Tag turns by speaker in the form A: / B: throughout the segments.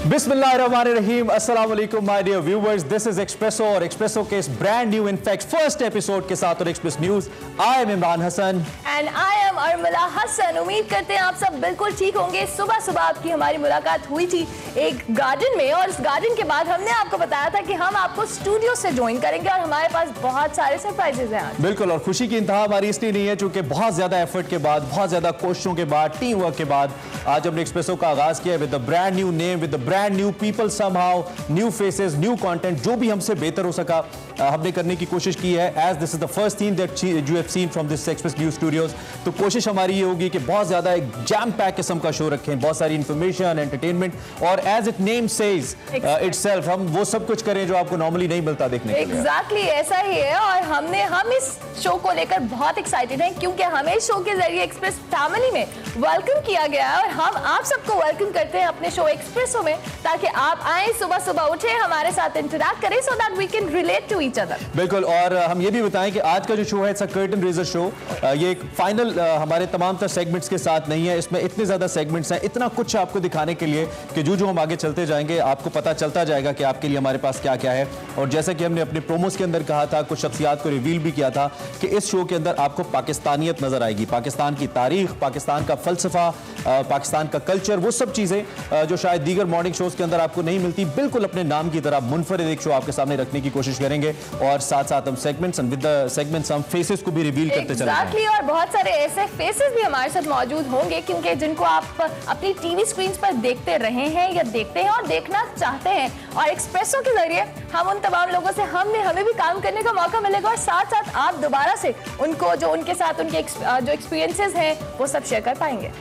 A: बिस्मिल्लाहिर्रहमानिर्रहीम, अस्सलाम वालेकुम my dear viewers, this is Expresso और एक्सप्रेसो के इस brand new in fact first episode के साथ और Express News. I am Imran Hasan
B: and I am Armala Hasan. उम्मीद करते हैं आप सब बिल्कुल ठीक होंगे। सुबह सुबह आपकी हमारी मुलाकात हुई थी एक गार्डन में और इस गार्डन के बाद हमने आपको बताया था कि हम आपको स्टूडियो से ज्वाइन करेंगे और हमारे पास बहुत सारे सरप्राइजेज हैं आज।
A: बिल्कुल, और खुशी की इंतहा हमारी इसलिए नहीं है क्योंकि बहुत ज्यादा एफर्ट के बाद, बहुत ज्यादा कोशिशों के बाद, टीम वर्क के बाद आज हमने एक्सप्रेसो का आगाज किया with the brand new name, with the brand new people, somehow new faces, new content. जो भी हमसे बेहतर हो सका हमने करने की कोशिश की है। As this is the first thing that you have seen from this Express News studios, तो कोशिश हमारी ये होगी कि बहुत ज्यादा एक जैम पैक किस्म का शो रखें, बहुत सारी इंफॉर्मेशन, एंटरटेनमेंट और as it name says itself हम वो सब कुछ करें जो आपको नॉर्मली नहीं मिलता देखने को।
B: एग्जैक्टली ऐसा ही है और हम इस शो को लेकर बहुत एक्साइटेड हैं क्योंकि हमें इस शो के जरिए एक्सप्रेस फैमिली में वेलकम किया गया है और हम आप सबको वेलकम करते हैं अपने शो एक्सप्रेसो में, ताकि आप आए, सुबह सुबह उठे, हमारे साथ इंटरैक्ट करें so that we can relate to each other.
A: बिल्कुल, और हम ये भी बताएं कि आज का जो शो है it's a curtain raiser show. ये एक फाइनल हमारे तमाम तर सेगमेंट्स के साथ नहीं है। इसमें इतने ज्यादा सेगमेंट्स हैं, इतना कुछ आपको दिखाने के लिए कि जो हम आगे चलते जाएंगे आपको पता चलता जाएगा कि आपके लिए हमारे पास क्या क्या है। और जैसे कि हमने अपने प्रोमोस के अंदर कहा था, कुछ शख्सियात को रिवील भी किया था कि इस शो के अंदर आपको पाकिस्तानियत नजर आएगी, पाकिस्तान की तारीख, पाकिस्तान का फलसफा, पाकिस्तान का कल्चर, वो सब चीजें जो शायद दीगर मॉर्निंग शोज के अंदर आपको नहीं मिलती। बिल्कुल अपने नाम की तरह मुनफरिद एक शो आपके सामने रखने की कोशिश करेंगे और साथ साथ हम segments and with the segments हम फेसेस को भी रिवील करते चलेंगे।
B: और बहुत सारे ऐसे फेसेस भी हमारे साथ मौजूद होंगे क्योंकि जिनको आप अपनी टीवी स्क्रीन पर देखते रहे हैं या देखते हैं और देखना चाहते हैं, और एक्सप्रेसो के जरिए हम उन तमाम लोगों से हमें भी काम करने का मौका मिलेगा और साथ साथ आप दोबारा से उनको जो उनके साथ उनके जो एक्सपीरियंसेस हैं वो सब शेयर कर पाएंगे।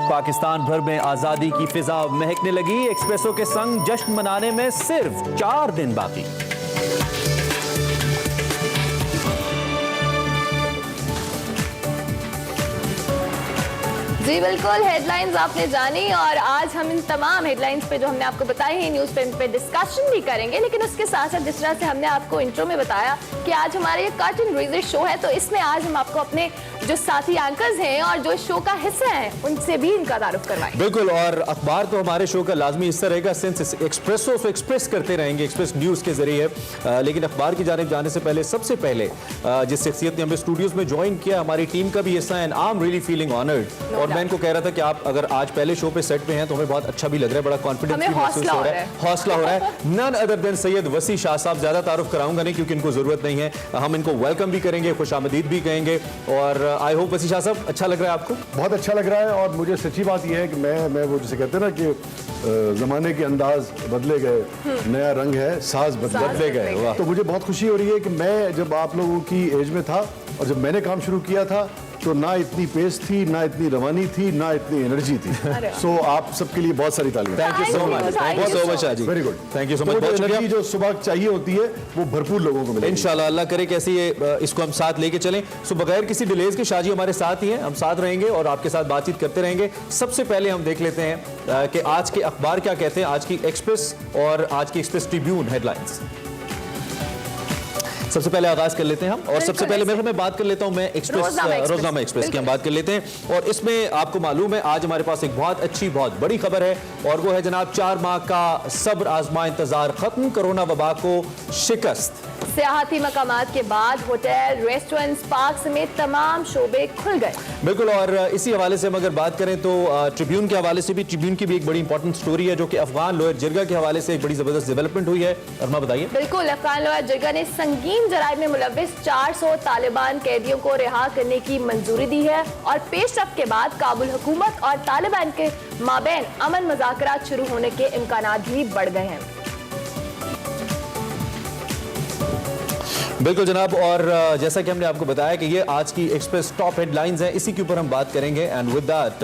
A: पाकिस्तान भर में आजादी की फिजा महकने लगी, एक्सप्रेसो के संग जश्न मनाने में सिर्फ 4 दिन बाकी।
B: जी बिल्कुल, हेडलाइंस आपने जानी और आज हम इन तमाम हेडलाइंस पे जो हमने आपको बताई है न्यूज़ पे डिस्कशन भी करेंगे, लेकिन उसके साथ साथ जिस तरह से हमने आपको इंट्रो में बताया कि आज हमारे ये कर्टन रेजर शो है, तो इसमें आज हम आपको अपने जो साथी एंकर्स हैं और जो इस शो का हिस्सा हैं उनसे भी इनका तारुफ करवाएंगे।
A: बिल्कुल, और अखबार तो हमारे शो का लाजमी हिस्सा रहेगा सिंस एक्सप्रेसो से एक्सप्रेस करते रहेंगे एक्सप्रेस न्यूज़ के जरिए, लेकिन अखबार की जानिब जाने से पहले सबसे पहले जिस शख्सियत ने हमें स्टूडियोज में ज्वाइन किया हमारी टीम का भी हिस्सा है, and I am really feeling honoured. और मैं इनको कह रहा था कि आप अगर आज पहले शो पे सेट पे हैं तो हमें बहुत अच्छा भी लग रहा है, बड़ा कॉन्फिडेंस भी महसूस हो रहा है, हौसला हो रहा है। नन अदर देन सैयद वसी शाह साहब। ज्यादा तारुफ कराऊंगा नहीं क्योंकि इनको जरूरत नहीं है, हम इनको वेलकम भी करेंगे, खुशामदीद भी कहेंगे। और आई होप वसी शाह साहब अच्छा लग रहा है आपको?
C: बहुत अच्छा लग रहा है और मुझे सच्ची बात यह है कि मैं वो जिसे कहते हैं ना कि जमाने के अंदाज बदले गए, नया रंग है, साज बदले गए। तो मुझे बहुत खुशी हो रही है कि मैं जब आप लोगों की एज में था और जब मैंने काम शुरू किया था तो ना इतनी पेस थी, ना इतनी रवानी थी, ना इतनी एनर्जी थी। सो आप सबके लिए बहुत सारी तालियां।
A: Thank you so much, thank you so much Shah ji,
C: very good,
A: thank you so much. बहुत
C: एनर्जी जो सुबह चाहिए होती है वो भरपूर लोगों को मिलेगी
A: इंशाल्लाह। अल्लाह करे कैसे ये इसको हम साथ लेके चलें। सो बगैर किसी डिलेज के शाह जी हमारे साथ ही हैं, हम साथ रहेंगे और आपके साथ बातचीत करते रहेंगे। सबसे पहले हम देख लेते हैं कि आज के अखबार क्या कहते हैं, आज की एक्सप्रेस और आज की एक्सप्रेस ट्रिब्यून हेडलाइंस। सबसे पहले आगाज कर लेते हैं हम, और सबसे पहले मैं बात कर लेता हूं, मैं एक्सप्रेस रोजनामा एक्सप्रेस की हम बात कर लेते हैं। और इसमें आपको मालूम है आज हमारे पास एक बहुत अच्छी बहुत बड़ी खबर है और वो है जनाब 4 माह का सब्र आजमा इंतजार खत्म, कोरोना वबा को शिकस्त।
B: सियाहती मकामात के बाद होटल, रेस्टोरेंट्स, पार्क समेत तमाम शोबे खुल गए।
A: बिल्कुल, और इसी हवाले से हम अगर बात करें तो ट्रिब्यून के हवाले से भी, ट्रिब्यून की भी एक बड़ी इंपॉर्टेंट स्टोरी है जो कि अफगान लोअर जिरगा के हवाले से एक बड़ी जबरदस्त डेवलपमेंट हुई है। अरमा बताइए।
B: बिल्कुल, अफगान लोअर जिरगा ने संगीन जराइम में मुलव्विस 400 तालिबान कैदियों को रिहा करने की मंजूरी दी है और पेशरफ्त के बाद काबुल हुकूमत और तालिबान के माबैन अमन मुज़ाकरात शुरू होने के इम्कानात भी बढ़ गए हैं।
A: बिल्कुल जनाब, और जैसा कि हमने आपको बताया कि ये आज की एक्सप्रेस टॉप हेडलाइंस हैं, इसी के ऊपर हम बात करेंगे। एंड विद दैट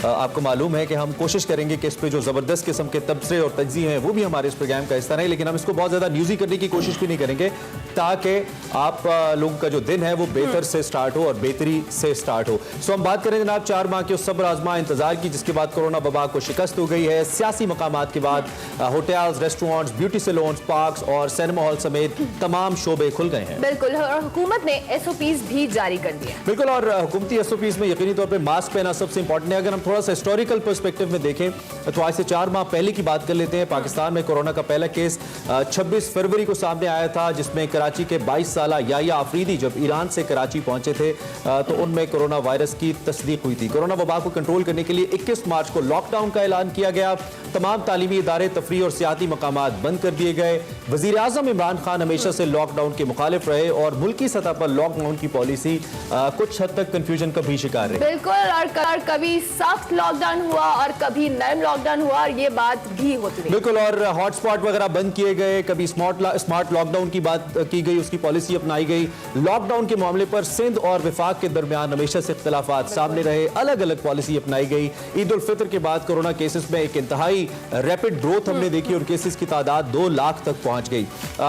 A: आपको मालूम है कि हम कोशिश करेंगे कि इस पे जो ज़बरदस्त किस्म के तबसरे और तज्ज़िये हैं वो भी हमारे इस प्रोग्राम का हिस्सा रहे, लेकिन हम इसको बहुत ज़्यादा न्यूज़ी करने की कोशिश भी नहीं करेंगे ताकि आप लोगों का जो दिन है वो बेहतर से स्टार्ट हो और बेहतरी से स्टार्ट हो। सो हम बात करें जनाब 4 माह के उस सब्र आजमा इंतजार की जिसके बाद कोरोना वबा को शिकस्त हो गई है। सियासी मकामात के बाद hotels, restaurants, beauty saloons, parks और सिनेमा हॉल समेत तमाम शोबे खुल गए हैं।
B: बिल्कुल, और हुकूमत ने SOPs भी जारी कर दिए।
A: बिल्कुल, और हुकूमती SOPs में यकीनी तौर पर मास्क पहना सबसे इंपॉर्टेंट है। अगर हम थोड़ा सा हिस्टोरिकल पर्सपेक्टिव में देखें तो आज से 4 माह पहले की बात कर लेते हैं। पाकिस्तान में कोरोना का पहला केस 26 फरवरी को सामने आया था, जिसमें कराची के 22 साला याया आफरीदी जब ईरान से कराची पहुंचे थे तो उनमें कोरोना वायरस की तस्दीक हुई थी। कोरोना वबा को कंट्रोल करने के लिए 21 मार्च को लॉकडाउन का ऐलान किया गया। तमाम तालीमी इदारे, तफरी और सियाती मकामात बंद कर दिए गए। वजीर आजम इमरान खान हमेशा से लॉकडाउन के मुखालिफ रहे और मुल्की सतह पर लॉकडाउन की पॉलिसी कुछ हद तक कंफ्यूजन का भी शिकार रही।
B: बिल्कुल, और कभी सख्त लॉकडाउन हुआ और कभी नरम लॉकडाउन हुआ, और ये बात भी होती रही।
A: बिल्कुल, और हॉटस्पॉट वगैरह बंद किए गए, कभी स्मार्ट लॉकडाउन की बात की गई, उसकी पॉलिसी अपनाई गई। लॉकडाउन के मामले पर सिंध और विफाक के दरमियान हमेशा से इख्तिलाफात सामने रहे, अलग अलग पॉलिसी अपनाई गई। ईद उल फितर के बाद कोरोना केसेस में एक इंतहाई रैपिड ग्रोथ हमने देखी और केसेस की तादाद 2 लाख तक पहुंच गई।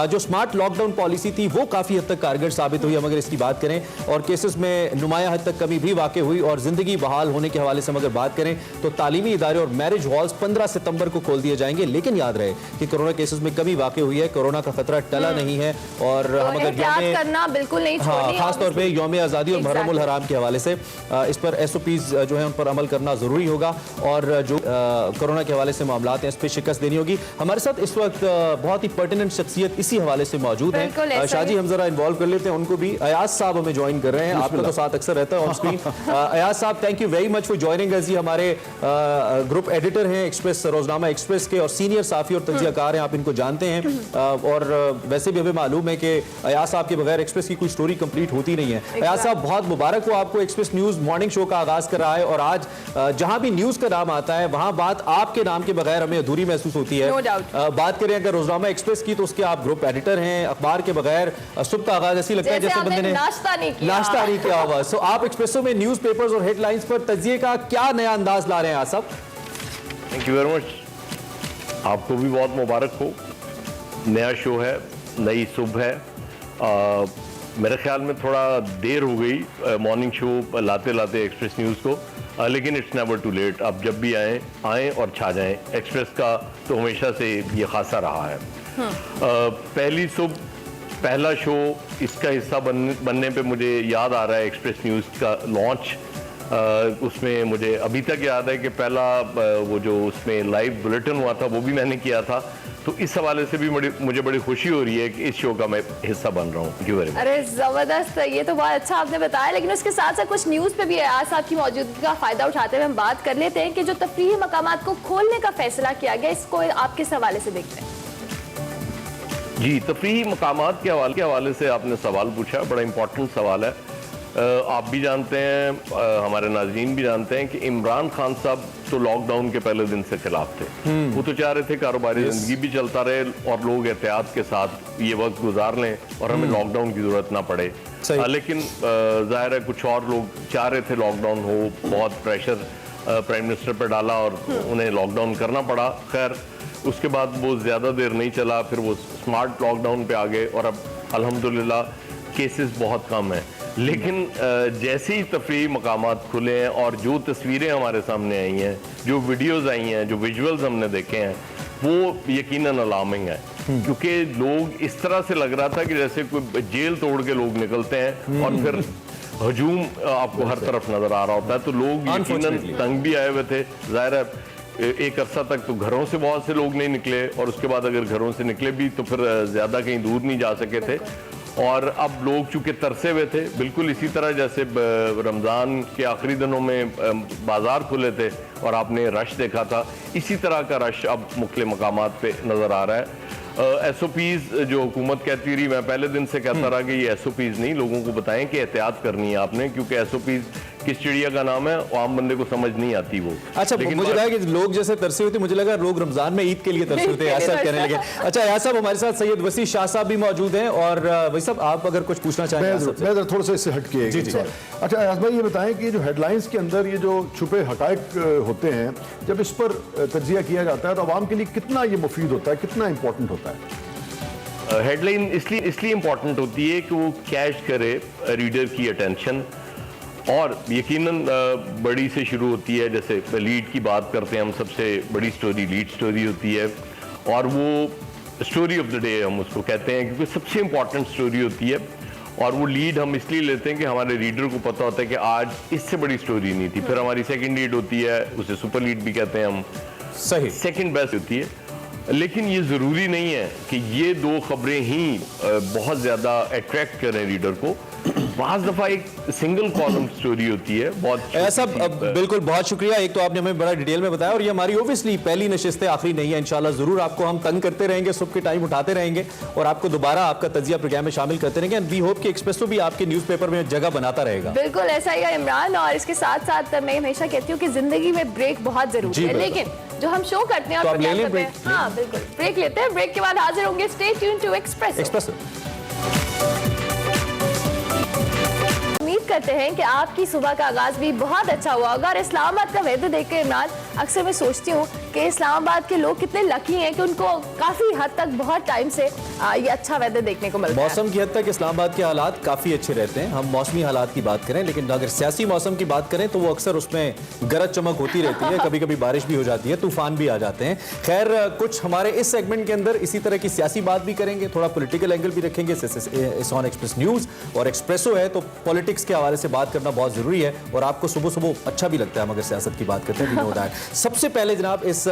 A: जो स्मार्ट लॉकडाउन पॉलिसी थी वो काफी हद तक कारगर साबित हुई हम अगर इसकी बात करें, और केसेस में नुमाया हद तक कमी भी वाकई हुई। और जिंदगी बहाल होने के हवाले से अगर बात करें तो तालीमी इदारे और मैरिज हॉल्स 15 सितंबर को खोल दिए जाएंगे। लेकिन याद रहे कि कोरोना केसेस में कमी वाकई हुई है, कोरोना का खतरा टला नहीं है, और
B: तो
A: हम अगर
B: करना बिल्कुल नहीं छोड़नी,
A: खास तौर पे यौम आज़ादी और मुहर्रम उल हराम के हवाले से इस पर SOPs जो है उन पर अमल करना जरूरी होगा, और जो कोरोना के हवाले से मामलात हैं इस पर शिकस्त देनी होगी। हमारे साथ इस वक्त बहुत ही पर्टिनेंट शख्सियत इसी हवाले से मौजूद है। शाहजी, हम जरा इन्वॉल्व कर लेते हैं उनको भी। अयाज साहब हमें ज्वाइन कर रहे हैं, आपका तो साथ अक्सर रहता है on screen. Ayaz sahab, thank you very much for joining us. ये हमारे ग्रुप एडिटर हैं एक्सप्रेस, रोजनामा एक्सप्रेस के, और सीनियर साफी और तज्जियाकार हैं, आप इनको जानते हैं। और वैसे भी हमें मालूम है कि अयाज साहब के बगैर एक्सप्रेस की कोई स्टोरी कंप्लीट होती नहीं है। अयाज साहब, बहुत मुबारक हो आपको, एक्सप्रेस न्यूज मॉर्निंग शो का आगाज कर रहा है, और आज जहां भी न्यूज का नाम आता है वहां बात आपके नाम के बगैर हमें अधूरी महसूस होती है। बात करें अगर रोजनामा एक्सप्रेस की तो उसके आप ग्रुप एडिटर हैं। अखबार के बगैर सुबह का आगाज ऐसी लगता है जैसे बंदे ने नाश्ता नहीं किया हुआ। सो आप एक्सप्रेसो में न्यूज पेपर्स और हेडलाइंस पर तजिए का क्या नया अंदाज ला रहे हैं आज साहब?
D: Thank you very much. आपको भी बहुत मुबारक हो। नया शो है, नई सुबह है। मेरे ख्याल में थोड़ा देर हो गई मॉर्निंग शो लाते लाते एक्सप्रेस न्यूज़ को, लेकिन इट्स नेवर टू लेट। आप जब भी आएँ और छा जाएं। एक्सप्रेस का तो हमेशा से ये खासा रहा है। पहली सुबह, पहला शो, इसका हिस्सा बनने पे मुझे याद आ रहा है एक्सप्रेस न्यूज़ का लॉन्च। उसमें मुझे अभी तक याद है कि पहला वो जो उसमें लाइव बुलेटिन हुआ था वो भी मैंने किया था। तो इस हवाले से भी मुझे बड़ी खुशी हो रही है कि इस शो का मैं हिस्सा बन रहा हूँ।
B: अरे जबरदस्त, ये तो बहुत अच्छा आपने बताया। लेकिन उसके साथ साथ कुछ न्यूज़ पे भी अयाज साहब की मौजूदगी का फायदा उठाते हुए हम बात कर लेते हैं कि जो तफरीही मकामात को खोलने का फैसला किया गया, इसको आप किस हवाले से देखते हैं?
D: जी, तफरीही मकामात के हवाले से आपने सवाल पूछा, बड़ा इंपॉर्टेंट सवाल है। आप भी जानते हैं, हमारे नाज़रीन भी जानते हैं कि इमरान खान साहब तो लॉकडाउन के पहले दिन से खिलाफ थे। वो तो चाह रहे थे कारोबारी जिंदगी भी चलता रहे और लोग एहतियात के साथ ये वक्त गुजार लें और हमें लॉकडाउन की जरूरत ना पड़े। लेकिन जाहिर है कुछ और लोग चाह रहे थे लॉकडाउन हो, बहुत प्रेशर प्राइम मिनिस्टर पर डाला और उन्हें लॉकडाउन करना पड़ा। खैर, उसके बाद वो ज़्यादा देर नहीं चला, फिर वो स्मार्ट लॉकडाउन पे आ गए और अब अल्हम्दुलिल्लाह केसेस बहुत कम हैं। लेकिन जैसे ही तफरीही मकामात खुले हैं और जो तस्वीरें हमारे सामने आई हैं, जो वीडियोज़ आई हैं, जो विजुअल्स हमने देखे हैं, वो यकीनन अलार्मिंग है। क्योंकि लोग इस तरह से लग रहा था कि जैसे कोई जेल तोड़ के लोग निकलते हैं और फिर हजूम आपको हर तरफ नजर आ रहा होता है। तो लोग यकीनन तंग भी आए हुए थे। जाहिर है एक अरसा तक तो घरों से बहुत से लोग नहीं निकले, और उसके बाद अगर घरों से निकले भी तो फिर ज़्यादा कहीं दूर नहीं जा सके थे। और अब लोग चूँकि तरसे हुए थे, बिल्कुल इसी तरह जैसे रमज़ान के आखिरी दिनों में बाज़ार खुले थे और आपने रश देखा था, इसी तरह का रश अब मुख्तलिफ मकामात पे नज़र आ रहा है। SOPs जो हुकूमत कहती रही, मैं पहले दिन से कहता रहा कि ये SOPs नहीं, लोगों को बताएं कि एहतियात करनी है आपने, क्योंकि SOPs किस चिड़िया का नाम है और आम बंदे को समझ नहीं आती वो।
A: अच्छा, मुझे लगा कि लोग जैसे तरसे हुए थे, मुझे लगा लोग रमजान में ईद के लिए तरसे हुए थे, ऐसा कहने लगे। अच्छा यार साहब, हमारे साथ सैयद वसी शाह साहब भी मौजूद हैं, और वही साहब आप अगर कुछ पूछना चाहें।
C: मैं थोड़ा सा इससे हट के। अच्छा अयाज भाई, ये बताएं कि जो हेडलाइंस के अंदर ये जो छुपे हकायक होते हैं, जब इस पर तज्जिया किया जाता है तो आवाम के लिए कितना ये मुफीद होता है, कितना इंपॉर्टेंट होता है?
D: हेडलाइन इसलिए इम्पॉर्टेंट होती है कि वो कैच करे रीडर की अटेंशन, और यकीनन बड़ी से शुरू होती है। जैसे लीड की बात करते हैं हम, सबसे बड़ी स्टोरी लीड स्टोरी होती है, और वो स्टोरी ऑफ द डे हम उसको कहते हैं, क्योंकि सबसे इम्पॉर्टेंट स्टोरी होती है। और वो लीड हम इसलिए लेते हैं कि हमारे रीडर को पता होता है कि आज इससे बड़ी स्टोरी नहीं थी, फिर हमारी सेकंड लीड होती है, उसे सुपर लीड भी कहते हैं हम,
A: सही,
D: सेकंड बेस्ट होती है। लेकिन ये ज़रूरी नहीं है कि ये दो खबरें ही बहुत ज़्यादा अट्रैक्ट करें रीडर को। बाज़ दफ़ा एक सिंगल कॉलम स्टोरी होती है बहुत
A: ऐसा। बिल्कुल, बहुत शुक्रिया। एक तो आपने हमें बड़ा डिटेल में बताया और ये हमारी ऑब्वियसली पहली नशिस्त है, आखिरी नहीं है। इंशाल्लाह ज़रूर आपको हम तंग करते रहेंगे, सुबह के टाइम उठाते रहेंगे और आपको दोबारा आपका तजिया प्रोग्राम में शामिल करते रहेंगे। एंड वी होप कि एक्सप्रेसो भी आपके न्यूज़पेपर में जगह बनाता रहेगा।
B: बिल्कुल ऐसा ही है इमरान, और इसके साथ साथ मैं हमेशा कहती हूँ कि जिंदगी में ब्रेक बहुत जरूरी है, लेकिन जो हम शो करते हैं और
A: तो
B: प्रोग्राम करते हैं, हाँ बिल्कुल ब्रेक लेते हैं। ब्रेक के बाद हाजिर होंगे। Stay tune to Expresso. उम्मीद करते हैं कि आपकी सुबह का आगाज भी बहुत अच्छा हुआ होगा। और इस्लामाबाद का वेदर देख के इमरान, अक्सर मैं सोचती हूँ कि इस्लामाबाद के लोग कितने लकी हैं कि उनको काफी हद तक बहुत टाइम से ये अच्छा वेदर देखने को मिलता है।
A: मौसम की हद तक इस्लामाबाद के हालात काफी अच्छे रहते हैं। हम मौसमी हालात की बात करें, लेकिन अगर सियासी मौसम की बात करें तो वो अक्सर उसमें गरज चमक होती रहती है, कभी कभी बारिश भी हो जाती है, तूफान भी आ जाते हैं। खैर, कुछ हमारे इस सेगमेंट के अंदर इसी तरह की सियासी बात भी करेंगे, थोड़ा पॉलिटिकल एंगल भी रखेंगे। इस ऑन एक्सप्रेस न्यूज और एक्सप्रेसो है तो पॉलिटिक्स के हवाले से बात करना बहुत जरूरी है और आपको सुबह सुबह अच्छा भी लगता है मगर सियासत की बात करते हैं। सबसे पहले जनाब इस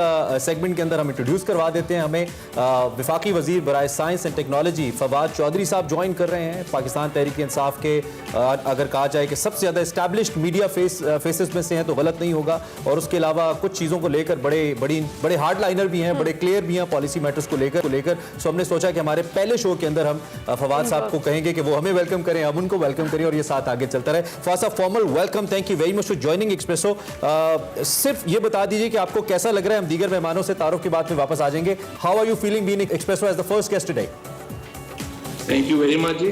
A: सेगमेंट के अंदर हम इंट्रोड्यूस करवा देते हैं, हमें वफाकी वजीर बराए science and technology Fawad Chaudhry sahab join कर रहे हैं। पाकिस्तान तहरीक इंसाफ के अगर कहा जाए कि सबसे ज्यादा एस्टैब्लिश्ड मीडिया फेसेस में से हैं तो गलत नहीं होगा, और उसके अलावा कुछ चीजों को लेकर बड़े हार्ड लाइनर भी हैं, बड़े क्लियर भी हैं पॉलिसी मैटर्स को लेकर। सो हमने सोचा कि हमारे पहले शो के अंदर हम फवाद साहब को कहेंगे कि वो हमें वेलकम करें, हम उनको वेलकम करें और ये साथ आगे चलता रहे। फवाद साहब, formal welcome, thank you very much for joining espresso. सिर्फ ये बता दीजिए कि आपको कैसा लग रहा है, हम दीगर मेहमानों से तारुफ के बाद में वापस आ जाएंगे। How are you feeling being Expresso as the first guest today?
E: Thank you very much ji,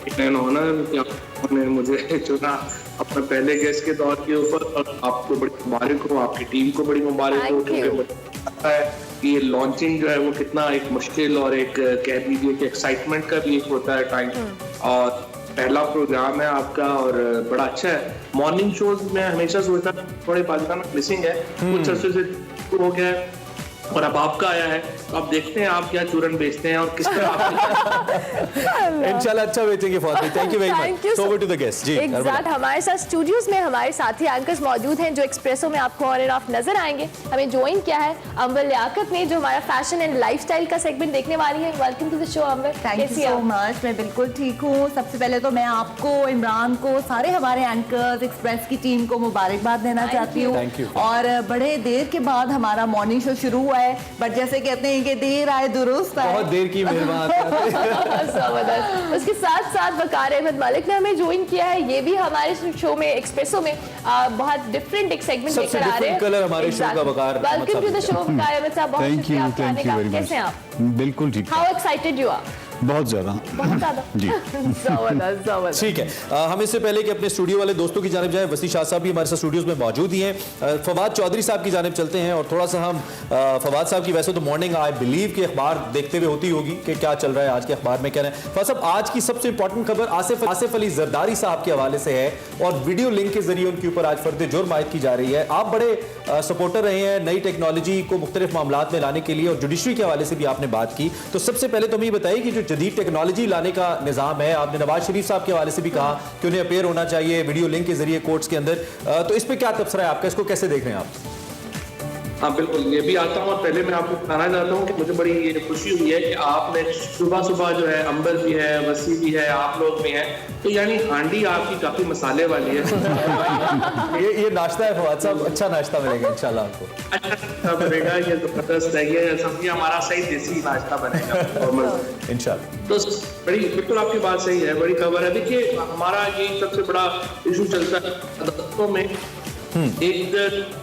E: it's an honour कि आपने मुझे चुना अपने पहले गेस्ट के दौर के ऊपर, और आपको बड़ी मुबारक हो, आपकी टीम को बड़ी मुबारक हो, क्योंकि मुझे पता है कि ये लॉन्चिंग जो है वो कितना एक मुश्किल और एक कह दीजिए कि एक्साइटमेंट का भी एक होता है टाइम, और पहला प्रोग्राम है आपका और बड़ा अच्छा है। मॉर्निंग शोज में हमेशा सोचता थोड़े पाकिस्तान में मिसिंग है, कुछ अर्से से हो गया है और अब आपका आया है, तो आप देखते हैं आप क्या चूरन बेचते हैं और किस तरह आप
A: इंशाल्लाह अच्छा बेचेंगे। Thank you very much. So over to the guest ji.
B: Exact, हमारे साथ स्टूडियोज में हमारे साथी एंकर्स मौजूद हैं जो एक्सप्रेसो में आपको ऑन एंड ऑफ नजर आएंगे। हमें ज्वाइन किया है अंबर लियाकत ने, जो हमारा फैशन एंड लाइफस्टाइल का सेगमेंट देखने वाली है। Welcome to the show Amber.
F: Thank you so much. मैं बिल्कुल ठीक हूँ। सबसे पहले तो मैं आपको, इमरान को, सारे हमारे एंकर्स, एक्सप्रेस की टीम को मुबारकबाद देना चाहती हूँ। और बड़े देर के बाद हमारा मॉर्निंग शो शुरू हुआ है, बट जैसे कहते हैं कि देर आए दुरुस्त आए,
A: बहुत देर की मेहमान।
B: जबरदस्त। उसके साथ साथ वकार अहमद मलिक ने हमें ज्वाइन किया है। ये भी हमारे शो में, एक्सप्रेसो में बहुत डिफरेंट एक सेगमेंट लेकर आ रहे हैं।
A: कलर हमारे शो का वकार।
B: वेलकम टू द शो वकार अहमद साहब, बहुत शुक्रिया आपके आने का। कैसे हैं आप?
G: बिल्कुल ठीक।
B: How excited you are?
G: बहुत ज्यादा
A: जी।
B: जबरदस्त।
A: ठीक है, हम इससे पहले कि अपने स्टूडियो वाले दोस्तों की जानिब जाए, वसी शाह साहब भी हमारे साथ स्टूडियोज में मौजूद ही हैं। फवाद चौधरी साहब की जानिब चलते हैं और थोड़ा सा हम फवाद साहब की, वैसे तो मॉर्निंग आई बिलीव कि अखबार देखते हुए होती होगी कि क्या चल रहा है आज के अखबार में, क्या है फवाद साहब आज की सबसे इंपॉर्टेंट खबर आसिफ अली जरदारी साहब के हवाले से है और वीडियो लिंक के जरिए उनके ऊपर आज फर्द जुर्म आयद की जा रही है। आप बड़े सपोर्टर रहे हैं नई टेक्नोलॉजी को मुख्तलिफ मामलात में लाने के लिए और जुडिशरी के हवाले से भी आपने बात की, तो सबसे पहले तो हमें बताइए कि जो जदीद टेक्नोलॉजी लाने का निजाम है, आपने नवाज शरीफ साहब के हवाले से भी कहा कि उन्हें अपेयर होना चाहिए वीडियो लिंक के जरिए कोर्ट्स के अंदर, तो इस पे क्या तबसरा है आपका, इसको कैसे देख रहे हैं आप?
E: हाँ बिल्कुल, ये भी आता हूँ और पहले मैं आपको बताना चाहता हूँ कि मुझे बड़ी ये खुशी हुई है कि आपने सुबह सुबह जो है अंबर भी है, वसी भी है, आप लोग भी हैं, तो यानी हांडी आपकी काफी मसाले वाली है।
A: ये नाश्ता है फवाद साहब, अच्छा नाश्ता मिलेगा इंशाल्लाह आपको।
E: अच्छा नाश्ता बनेगा, ये जबरदस्त है, ये समझिए हमारा सही देसी नाश्ता बनेगा
A: इंशाल्लाह।
E: तो बड़ी बिल्कुल आपकी बात सही है, बड़ी खबर है। देखिए हमारा ये सबसे बड़ा इशू चलता है अदालतों में, एक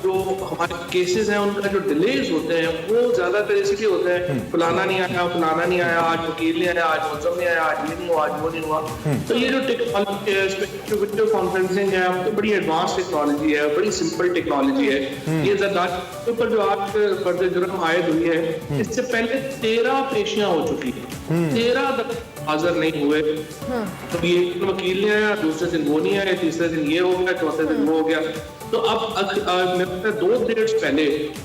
E: जो हमारे केसेस हैं उनका जो डिलेज होते हैं वो ज्यादातर इसलिए होते हैं फलाना नहीं आया, आज वकील नहीं आया, आज मुलजम नहीं आया, आज ये नहीं हुआ, आज वो नहीं हुआ। तो ये जो टेक्नोलॉजी है, इसमें वीडियो कॉन्फ्रेंसिंग है, तो बड़ी एडवांस टेक्नोलॉजी है, बड़ी सिंपल टेक्नोलॉजी है। ये जरदारी के ऊपर जो आज फर्द जुर्म आयद हुई है, इससे पहले 13 पेशियां हो चुकी है, 13 दफा हाजिर नहीं हुए। तो ये वकील नहीं आया, दूसरे दिन वो नहीं आया, तीसरे दिन ये हो गया, चौथे दिन वो हो गया। तो अब मेरे 2 डेट्स पहले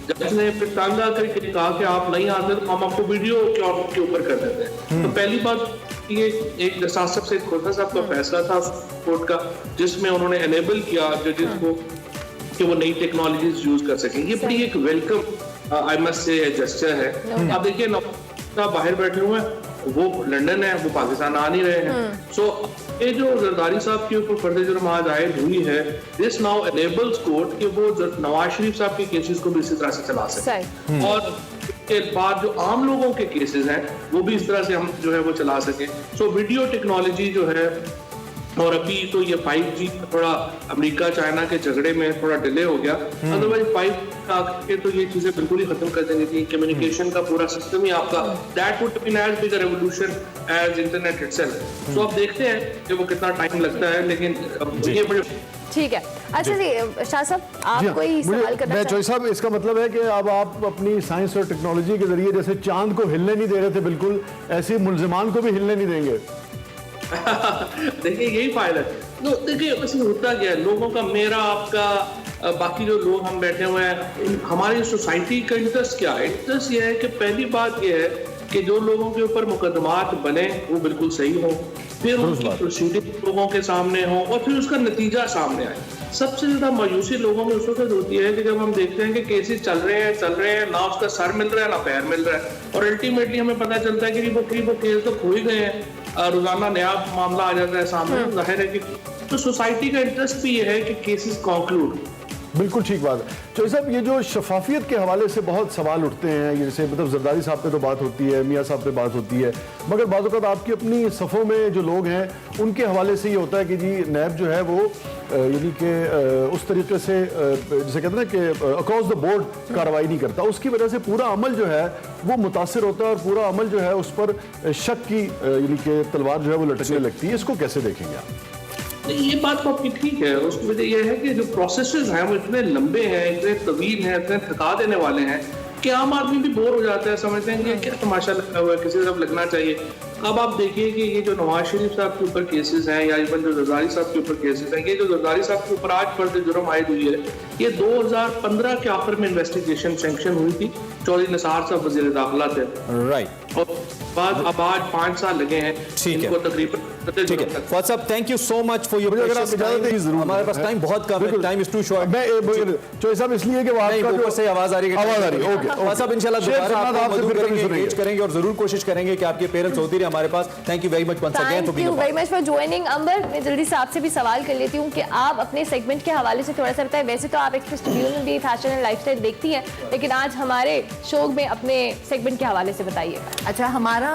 E: जज ने फिर तांगा करके कहा कि आप नहीं आते तो हम आपको वीडियो के ऊपर कर देते हैं। तो पहली बात ये एक जस्टिस साहब से खोसा साहब का फैसला था कोर्ट का, जिसमें उन्होंने एनेबल किया जजेस को कि वो नई टेक्नोलॉजीज यूज कर सकें। ये बड़ी एक welcome I must say gesture है। आप देखिए नवाज बाहर बैठे हुए हैं, वो लंदन है, वो पाकिस्तान आ नहीं रहे हैं। सो ये जो जरदारी साहब के ऊपर फर्ज जुर्म आज आयद हुई है, दिस नाउ एनेबल्स कोर्ट कि वो नवाज शरीफ साहब के केसेस को भी इसी तरह से चला सके, और के बाद जो आम लोगों के केसेस हैं वो भी इस तरह से हम जो है वो चला सकें। सो वीडियो टेक्नोलॉजी जो है, और अभी तो ये 5G थोड़ा अमेरिका चाइना के झगड़े में थोड़ा डिले हो गया, अदरवाइज 5G आके तो ये चीजें बिल्कुल ही खत्म कर देंगी थी। कम्युनिकेशन का पूरा सिस्टम ही आपका that would been as big a revolution as internet itself. So अब देखते हैं कि वो कितना टाइम लगता है, लेकिन ये बड़े
B: ठीक है। अच्छा जी शाह साहब, आप कोई सवाल करना
C: चाहें? साहब, इसका मतलब है कि अब आप अपनी साइंस और टेक्नोलॉजी के जरिए जैसे चांद को हिलने नहीं दे रहे थे बिल्कुल, ऐसे मुल्जिमान को भी हिलने नहीं देंगे।
E: देखिए यही फायदा है। तो देखिए वैसे होता क्या है, लोगों का, मेरा, आपका, बाकी जो लोग हम बैठे हुए हैं, हमारी सोसाइटी का इंटरेस्ट क्या है? इंटरेस्ट ये है कि पहली बात ये है कि जो लोगों के ऊपर मुकदमात बने वो बिल्कुल सही हो, फिर उनकी प्रोसीडिंग लोगों के सामने हो, और फिर उसका नतीजा सामने आए। सबसे ज्यादा मायूसी लोगों में उस वक्त होती है कि जब हम देखते हैं कि केसेस चल रहे हैं, ना उसका सर मिल रहा है ना पैर मिल रहा है, और अल्टीमेटली हमें पता चलता है कि वो केस तो खो ही गए हैं, रोजाना नया मामला आ जाता है सामने। जाहिर है कि तो सोसाइटी का इंटरेस्ट भी ये है कि केसेस कंक्लूड।
C: बिल्कुल ठीक बात है। चौधरी साहब, ये जो शफाफियत के हवाले से बहुत सवाल उठते हैं, जैसे मतलब जरदारी साहब पे तो बात होती है, मियाँ साहब पे बात होती है, मगर बाज़ औक़ात आपकी अपनी सफ़ों में जो लोग हैं उनके हवाले से ये होता है कि जी नैब जो है वो यानी कि उस तरीके से जैसे कहते हैं ना कि अक्रॉस द बोर्ड कार्रवाई नहीं करता, उसकी वजह से पूरा अमल जो है वो मुतासर होता है, और पूरा अमल जो है उस पर शक की यानी कि तलवार जो है वो लटकने लगती है। इसको कैसे देखेंगे आप?
E: ये बात तो आपकी ठीक है। उसकी वजह यह है कि जो प्रोसेसेस हैं वो इतने लंबे हैं, इतने तवील हैं, इतने थका देने वाले हैं कि आम आदमी भी बोर हो जाता है, समझते हैं कि क्या तमाशा लगा हुआ है, किसी तरफ लगना चाहिए। अब आप देखिए कि ये जो नवाज शरीफ साहब के ऊपर केसेस हैं, या इवन जो जरदारी साहब के ऊपर केसेस हैं, ये जो जरदारी साहब के ऊपर आज फर्द जुर्म आयद हुई है, ये 2015 के आखिर में इन्वेस्टिगेशन सैंक्शन हुई थी। चौधरी निसार साहब वज़ीर दाखिला थे,
A: राइट,
E: और बाद अब आज 5 साल लगे हैं इनको तकरीबन।
A: ठीक है फौज साहब, thank you so much for your,
C: अगर आप इजाजत दें जरूर,
A: हमारे पास टाइम बहुत कम है, टाइम इज टू शॉर्ट।
C: मैं चौधरी साहब इसलिए कि वो आपका
A: ऊपर से आवाज आ रही है, ओके फौज साहब, इंशाल्लाह दोबारा आपको मदद करेंगे, एंगेज करेंगे, और जरूर कोशिश करेंगे कि आपके पेरेंट्स होती रहे हमारे पास। Thank you very much once again for being,
B: thank you very much for joining. Ambar, मैं जल्दी से आपसे भी सवाल कर लेती हूँ कि आप अपने सेगमेंट के हवाले से थोड़ा सा बताएं। वैसे तो आप एक्सप्रेस ट्रिब्यून में भी फैशन एंड लाइफस्टाइल देखती हैं, लेकिन आज हमारे शो में अपने सेगमेंट के हवाले से बताइए।
F: अच्छा, हमारा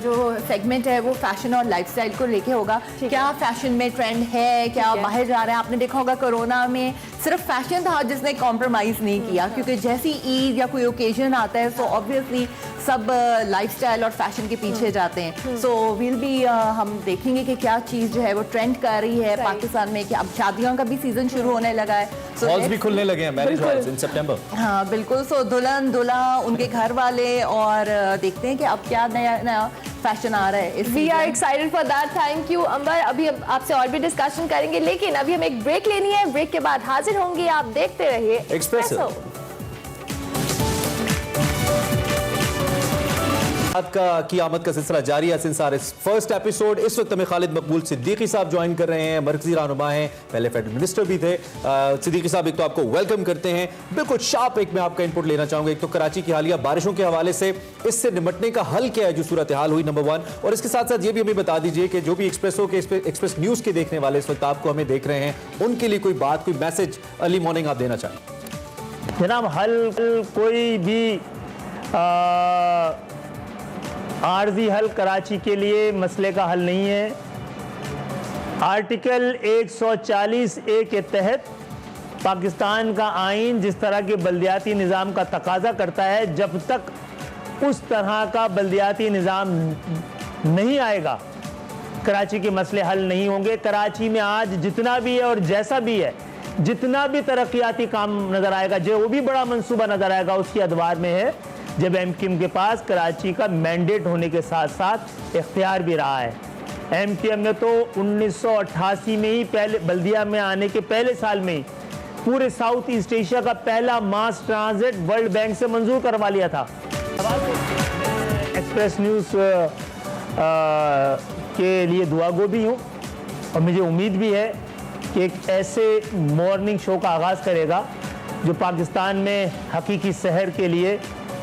F: जो सेगमेंट है वो फैशन और लाइफस्टाइल को लेके होगा। क्या फैशन में ट्रेंड है, क्या बाहर जा रहे हैं? आपने देखा होगा कोरोना में सिर्फ फैशन था जिसने कॉम्प्रोमाइज नहीं किया, क्योंकि जैसी ईद या कोई ओकेजन आता है तो ऑब्वियसली सब लाइफस्टाइल और फैशन के पीछे जाते हैं। सो विल बी हम देखेंगे कि क्या चीज़ जो है वो ट्रेंड कर रही है पाकिस्तान में, कि अब शादियों का भी सीजन शुरू होने लगा है,
A: हॉल्स भी खुलने लगे हैं, मैरिज हॉल्स इन सितंबर।
F: हाँ बिल्कुल। सो दुल्हन दूल्हा, उनके घर वाले, और देखते हैं कि अब क्या नया फैशन आ रहा है।
B: We are excited for that. Thank you Ambar. अभी हम आपसे और भी डिस्कशन करेंगे, लेकिन अभी हम एक ब्रेक लेनी है। ब्रेक के बाद हाजिर होंगे, आप देखते रहिए एक्सप्रेसो।
A: की आमद का सिलसिला जारी है। सिंसार इस फर्स्ट एपिसोड। इस वक्त हमें खालिद मकबूल सिद्दीकी साहब ज्वाइन कर रहे हैं, मरकजी रहनुमा हैं, पहले फेडरल मिनिस्टर भी थे। सिद्दीकी साहब, एक तो आपको वेलकम करते हैं। बिल्कुल शार्प एक मैं आपका इनपुट लेना चाहूंगा। एक तो कराची की हालिया बारिशों के हवाले से इससे निपटने का हल क्या है, जो सूरत हाल हुई, नंबर 1, और इसके साथ साथ ये भी हमें बता दीजिए कि जो भी एक्सप्रेस न्यूज के देखने वाले इस वक्त आपको हमें देख रहे हैं, उनके लिए कोई बात, कोई मैसेज अर्ली मॉर्निंग आप देना चाहें।
H: जनाब, हल कोई भी आर्जी हल कराची के लिए मसले का हल नहीं है। आर्टिकल 140A के तहत पाकिस्तान का आइन जिस तरह के बल्दियाती निज़ाम का तकाजा करता है, जब तक उस तरह का बल्दियाती निज़ाम नहीं आएगा, कराची के मसले हल नहीं होंगे। कराची में आज जितना भी है और जैसा भी है, जितना भी तरक्याती काम नज़र आएगा, जो भी बड़ा मंसूबा नज़र आएगा, उसकी अदवार में है जब एमक्यूएम के पास कराची का मैंडेट होने के साथ साथ इख्तियार भी रहा है। एमक्यूएम ने तो 1988 में ही पहले बल्दिया में आने के पहले साल में ही पूरे साउथ ईस्ट एशिया का पहला मास ट्रांजिट वर्ल्ड बैंक से मंजूर करवा लिया था। एक्सप्रेस न्यूज़ के लिए दुआगो भी हूँ और मुझे उम्मीद भी है कि एक ऐसे मॉर्निंग शो का आगाज़ करेगा जो पाकिस्तान में हकीकी शहर के लिए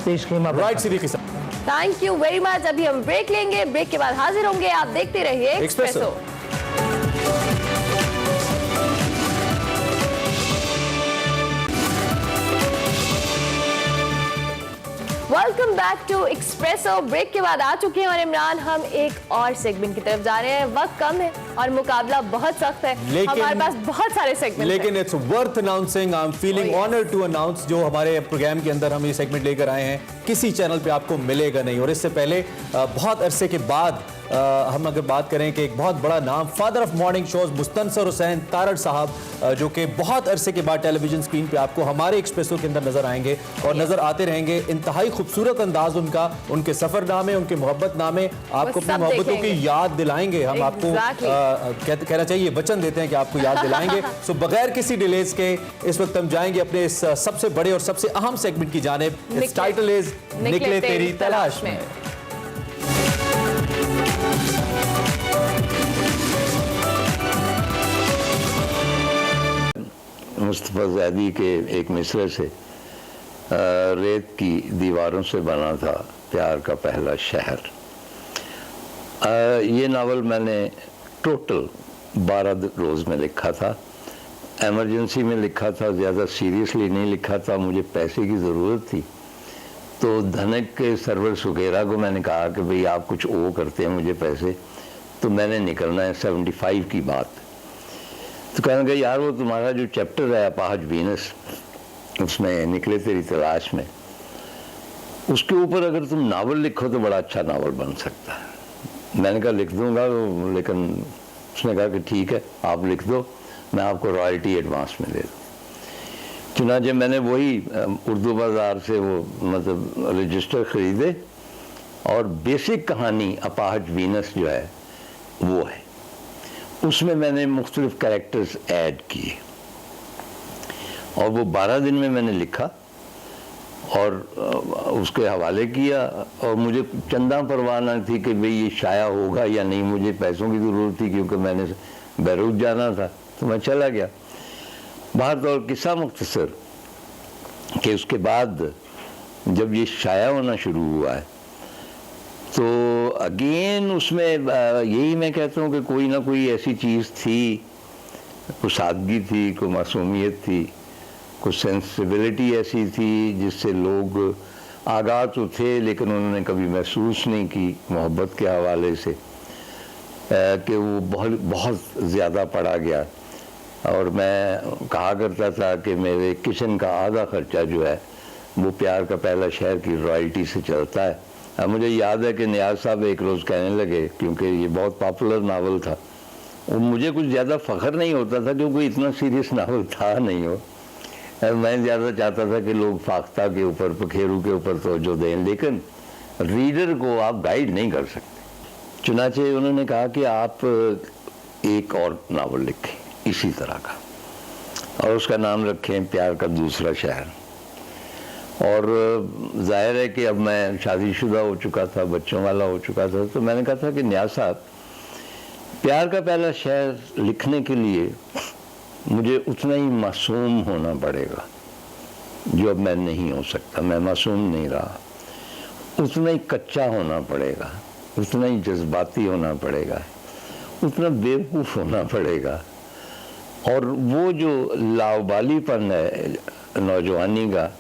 H: पेशखीमा
A: राइट सिद्दीकी साहब।
B: Thank you very much. अभी हम ब्रेक लेंगे, ब्रेक के बाद हाजिर होंगे। आप देखते रहिए Expresso. Welcome back to Expresso. Break के बाद आ चुके हैं और इमरान हम एक और सेगमेंट की तरफ जा रहे हैं। वक्त कम है और मुकाबला बहुत सख्त है, हमारे पास बहुत सारे सेगमेंट
A: लेकिन it's worth announcing, I am feeling honoured to announce, जो हमारे प्रोग्राम के अंदर हम ये सेगमेंट लेकर आए हैं किसी चैनल पे आपको मिलेगा नहीं। और इससे पहले बहुत अरसे के बाद हम अगर बात करें कि एक बहुत बड़ा नाम, father of morning shows Mustansar Hussain Tarar साहब, जो कि बहुत अरसे के बाद टेलीविजन स्क्रीन पे आपको हमारे एक्सप्रेसो के अंदर नजर आएंगे और नजर आते रहेंगे। इंतहाई खूबसूरत अंदाज उनका, उनके सफरनामे, उनके मोहब्बतनामे आपको अपनी मोहब्बतों की याद दिलाएंगे। हम आपको कहना चाहिए वचन देते हैं कि आपको याद दिलाएंगे। सो बगैर किसी डिलेज के इस वक्त हम जाएंगे अपने इस सबसे बड़े और सबसे अहम सेगमेंट की जानिब। इट्स टाइटल इज निकले तेरी तलाश में।
I: मुस्तफ़ा ज़ैदी के एक मिसरे से रेत की दीवारों से बना था प्यार का पहला शहर। ये नावल मैंने टोटल 12 रोज़ में लिखा था। एमरजेंसी में लिखा था, ज़्यादा सीरियसली नहीं लिखा था। मुझे पैसे की ज़रूरत थी तो धनक के सरवर सुगेरा को मैंने कहा कि भाई आप कुछ ओ करते हैं मुझे पैसे, तो मैंने निकलना है 75 की बात। तो कहने लगा यार वो तुम्हारा जो चैप्टर है अपाहज वीनस, उसमें निकले तेरी तलाश में, उसके ऊपर अगर तुम नावल लिखो तो बड़ा अच्छा नावल बन सकता है। मैंने कहा लिख दूंगा, लेकिन उसने कहा कि ठीक है आप लिख दो, मैं आपको रॉयल्टी एडवांस में दे दूँ। चुनांचे मैंने वही उर्दू बाज़ार से वो मतलब रजिस्टर ख़रीदे और बेसिक कहानी अपाहज वीनस जो है वो है, उसमें मैंने मुख्तलिफ कैरेक्टर्स ऐड किए और वो 12 दिन में मैंने लिखा और उसके हवाले किया। और मुझे चंदा परवाह न थी कि भाई ये शाया होगा या नहीं, मुझे पैसों की ज़रूरत थी क्योंकि मैंने बैरूत जाना था, तो मैं चला गया। बात और किस्सा मुख्तसर कि उसके बाद जब ये शाया होना शुरू हुआ है तो अगेन उसमें यही मैं कहता हूँ कि कोई ना कोई ऐसी चीज़ थी, कोई सादगी थी, कोई मासूमियत थी, कोई सेंसिबिलिटी ऐसी थी जिससे लोग आगाह तो थे लेकिन उन्होंने कभी महसूस नहीं की मोहब्बत के हवाले से कि वो बहुत बहुत ज़्यादा पड़ा गया। और मैं कहा करता था कि मेरे किचन का आधा खर्चा जो है वो प्यार का पहला शहर की रॉयल्टी से चलता है। अब मुझे याद है कि नियाज़ साहब एक रोज़ कहने लगे, क्योंकि ये बहुत पॉपुलर नावल था और मुझे कुछ ज़्यादा फ़ख्र नहीं होता था क्योंकि इतना सीरियस नावल था नहीं हो। मैं ज़्यादा चाहता था कि लोग फाख्ता के ऊपर, पखेरू के ऊपर तवज्जो दें, लेकिन रीडर को आप गाइड नहीं कर सकते। चुनाचे उन्होंने कहा कि आप एक और नावल लिखें इसी तरह का और उसका नाम रखें प्यार का दूसरा शहर। और जाहिर है कि अब मैं शादीशुदा हो चुका था, बच्चों वाला हो चुका था, तो मैंने कहा था कि नियाज़ साहब प्यार का पहला शहर लिखने के लिए मुझे उतना ही मासूम होना पड़ेगा जो अब मैं नहीं हो सकता, मैं मासूम नहीं रहा। उतना ही कच्चा होना पड़ेगा, उतना ही जज्बाती होना पड़ेगा, उतना बेवकूफ़ होना पड़ेगा। और वो जो लावालीपन है नौजवानी का